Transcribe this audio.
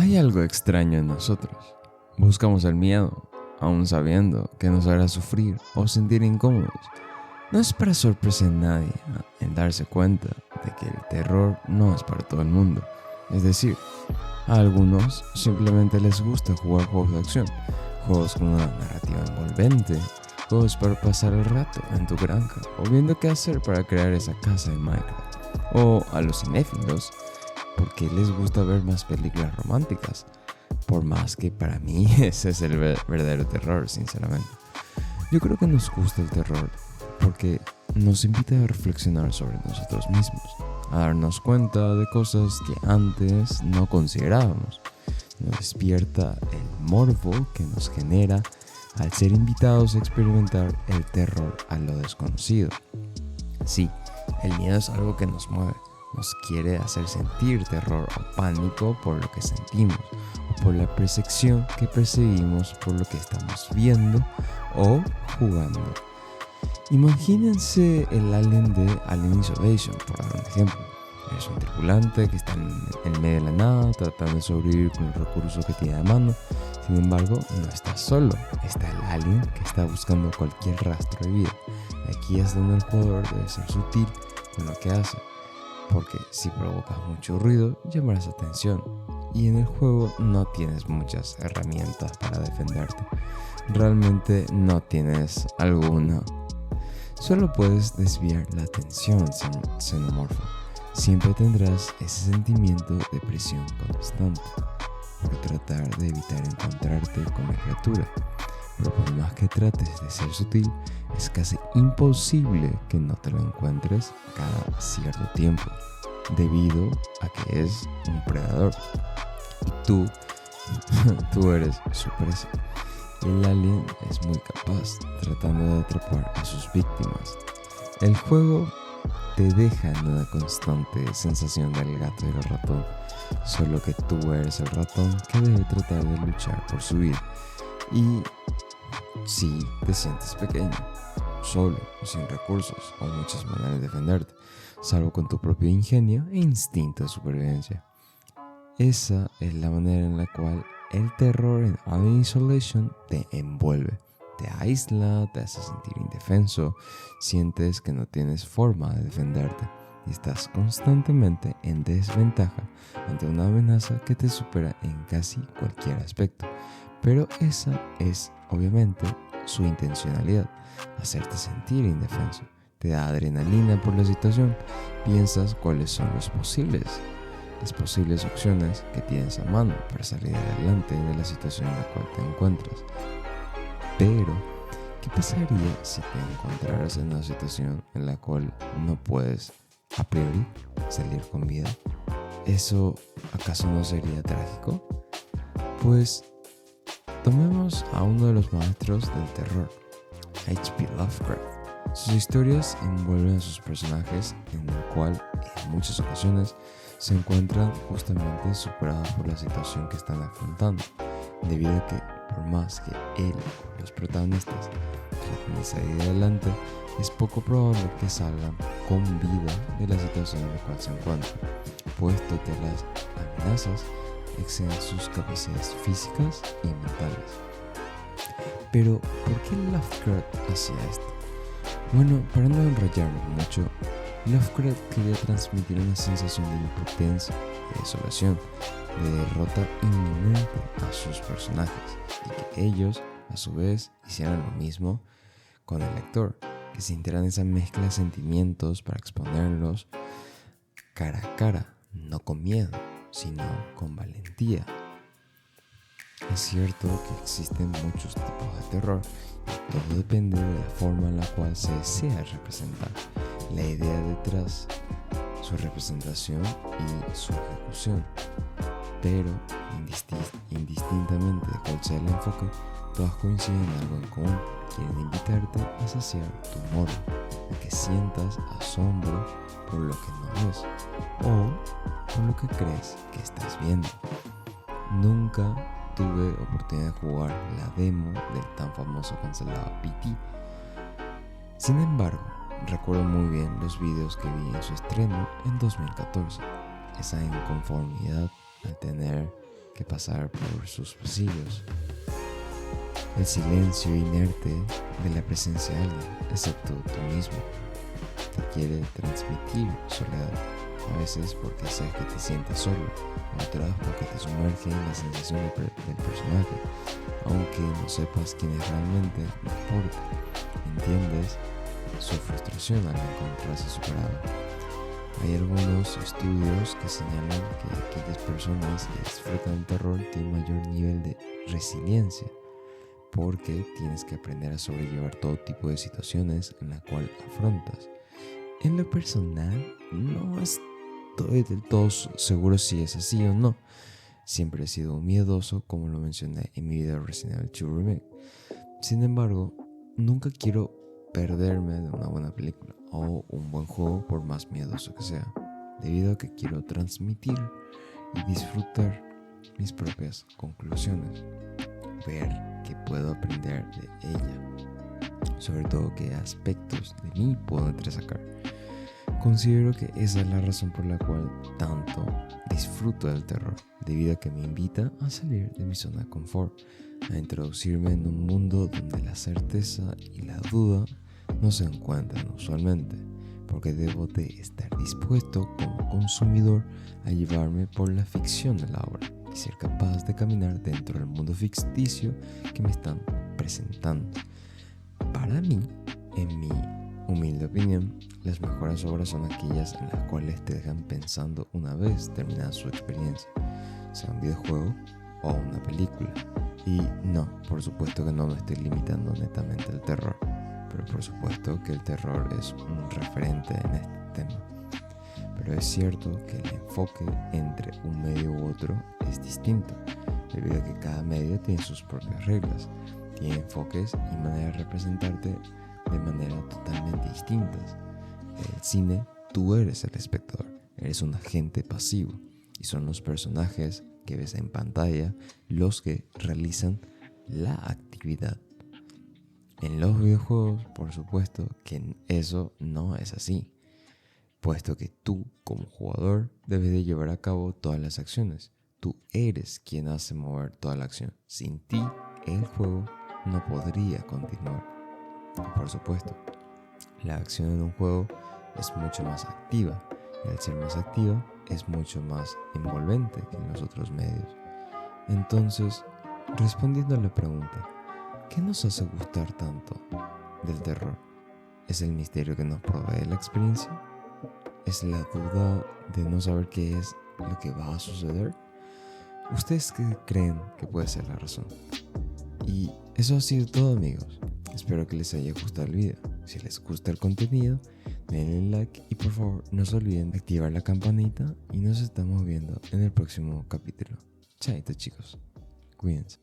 Hay algo extraño en nosotros. Buscamos el miedo, aún sabiendo que nos hará sufrir o sentir incómodos. No es para sorpresa en nadie en darse cuenta de que el terror no es para todo el mundo. Es decir, a algunos simplemente les gusta jugar juegos de acción, juegos con una narrativa envolvente, juegos para pasar el rato en tu granja o viendo qué hacer para crear esa casa en Minecraft. O a los cinéfilos, porque les gusta ver más películas románticas, por más que para mí ese es el verdadero terror, sinceramente. Yo creo que nos gusta el terror porque nos invita a reflexionar sobre nosotros mismos, a darnos cuenta de cosas que antes no considerábamos. Nos despierta el morbo que nos genera al ser invitados a experimentar el terror a lo desconocido. Sí, el miedo es algo que nos mueve, nos quiere hacer sentir terror o pánico por lo que sentimos o por la percepción que percibimos por lo que estamos viendo o jugando. Imagínense el alien de Alien Isolation, por dar un ejemplo. Es un tripulante que está en medio de la nada tratando de sobrevivir con el recurso que tiene a mano. Sin embargo, no está solo, está el alien que está buscando cualquier rastro de vida. Aquí es donde el jugador debe ser sutil con lo que hace, porque si provocas mucho ruido llamarás atención y en el juego no tienes muchas herramientas para defenderte. Realmente no tienes alguna. Solo puedes desviar la atención xenomorfo. Siempre tendrás ese sentimiento de presión constante por tratar de evitar encontrarte con la criatura. Pero por más que trates de ser sutil, es casi imposible que no te lo encuentres cada cierto tiempo, debido a que es un predador y tú eres su presa. El alien es muy capaz tratando de atrapar a sus víctimas. El juego te deja en una constante sensación del gato y el ratón, solo que tú eres el ratón que debe tratar de luchar por su vida. Y si te sientes pequeño, solo, sin recursos o muchas maneras de defenderte, salvo con tu propio ingenio e instinto de supervivencia. Esa es la manera en la cual el terror en Alien Isolation te envuelve, te aísla, te hace sentir indefenso, sientes que no tienes forma de defenderte y estás constantemente en desventaja ante una amenaza que te supera en casi cualquier aspecto. Pero esa es, obviamente, su intencionalidad, hacerte sentir indefenso. Te da adrenalina por la situación, piensas cuáles son las posibles opciones que tienes a mano para salir adelante de la situación en la cual te encuentras. Pero, ¿qué pasaría si te encontraras en una situación en la cual no puedes, a priori, salir con vida? ¿Eso acaso no sería trágico? Pues tomemos a uno de los maestros del terror, H.P. Lovecraft. Sus historias envuelven a sus personajes en el cual, en muchas ocasiones, se encuentran justamente superados por la situación que están afrontando, debido a que, por más que él o los protagonistas traten de salir adelante, es poco probable que salgan con vida de la situación en la cual se encuentran, puesto que las amenazas exceden sus capacidades físicas y mentales. Pero, ¿por qué Lovecraft hacía esto? Bueno, para no enrollarme mucho, Lovecraft quería transmitir una sensación de impotencia, de desolación, de derrota inminente a sus personajes y que ellos, a su vez, hicieran lo mismo con el lector, que sintieran esa mezcla de sentimientos para exponerlos cara a cara, no con miedo, sino con valentía. Es cierto que existen muchos tipos de terror y todo depende de la forma en la cual se desea representar, la idea detrás, su representación y su ejecución. Pero, indistintamente de cuál sea el enfoque, todas coinciden en algo en común. Quieren invitarte a saciar tu morbo, a que sientas asombro por lo que no ves o por lo que crees que estás viendo. Nunca tuve oportunidad de jugar la demo del tan famoso cancelado PT. Sin embargo, recuerdo muy bien los videos que vi en su estreno en 2014. Esa inconformidad al tener que pasar por sus pasillos. El silencio inerte de la presencia de alguien, excepto tú mismo, te quiere transmitir soledad. A veces porque sabes que te sientes solo, otras porque te sumerge en la sensación del personaje, aunque no sepas quién es realmente, no importa. Entiendes su frustración al encontrarse superado. Hay algunos estudios que señalan que aquellas personas que disfrutan el terror tienen mayor nivel de resiliencia, porque tienes que aprender a sobrellevar todo tipo de situaciones en la cual afrontas. En lo personal, no estoy del todo seguro si es así o no. Siempre he sido miedoso, como lo mencioné en mi video Resident Evil 2 Remake. Sin embargo, nunca quiero perderme de una buena película o un buen juego, por más miedoso que sea, debido a que quiero transmitir y disfrutar mis propias conclusiones, ver qué puedo aprender de ella, sobre todo qué aspectos de mí puedo entresacar. Considero que esa es la razón por la cual tanto disfruto del terror, debido a que me invita a salir de mi zona de confort, a introducirme en un mundo donde la certeza y la duda no se encuentran usualmente, porque debo de estar dispuesto como consumidor a llevarme por la ficción de la obra y ser capaz de caminar dentro del mundo ficticio que me están presentando. Para mí, en mi humilde opinión, las mejores obras son aquellas en las cuales te dejan pensando una vez terminada su experiencia, sea un videojuego o una película. Y no, por supuesto que no me estoy limitando netamente al terror, pero por supuesto que el terror es un referente en este tema. Pero es cierto que el enfoque entre un medio u otro es distinto, debido a que cada medio tiene sus propias reglas, tiene enfoques y maneras de representarte de manera totalmente distintas. En el cine, tú eres el espectador, eres un agente pasivo, y son los personajes que ves en pantalla los que realizan la actividad. En los videojuegos, por supuesto que eso no es así, puesto que tú, como jugador, debes de llevar a cabo todas las acciones. Tú eres quien hace mover toda la acción. Sin ti, el juego no podría continuar. Y por supuesto, la acción en un juego es mucho más activa, y al ser más activa, es mucho más envolvente que en los otros medios. Entonces, respondiendo a la pregunta, ¿qué nos hace gustar tanto del terror? ¿Es el misterio que nos provee la experiencia? ¿Es la duda de no saber qué es lo que va a suceder? ¿Ustedes qué creen que puede ser la razón? Y eso ha sido todo, amigos. Espero que les haya gustado el video. Si les gusta el contenido, denle like y por favor no se olviden de activar la campanita y nos estamos viendo en el próximo capítulo. Chaito, chicos. Cuídense.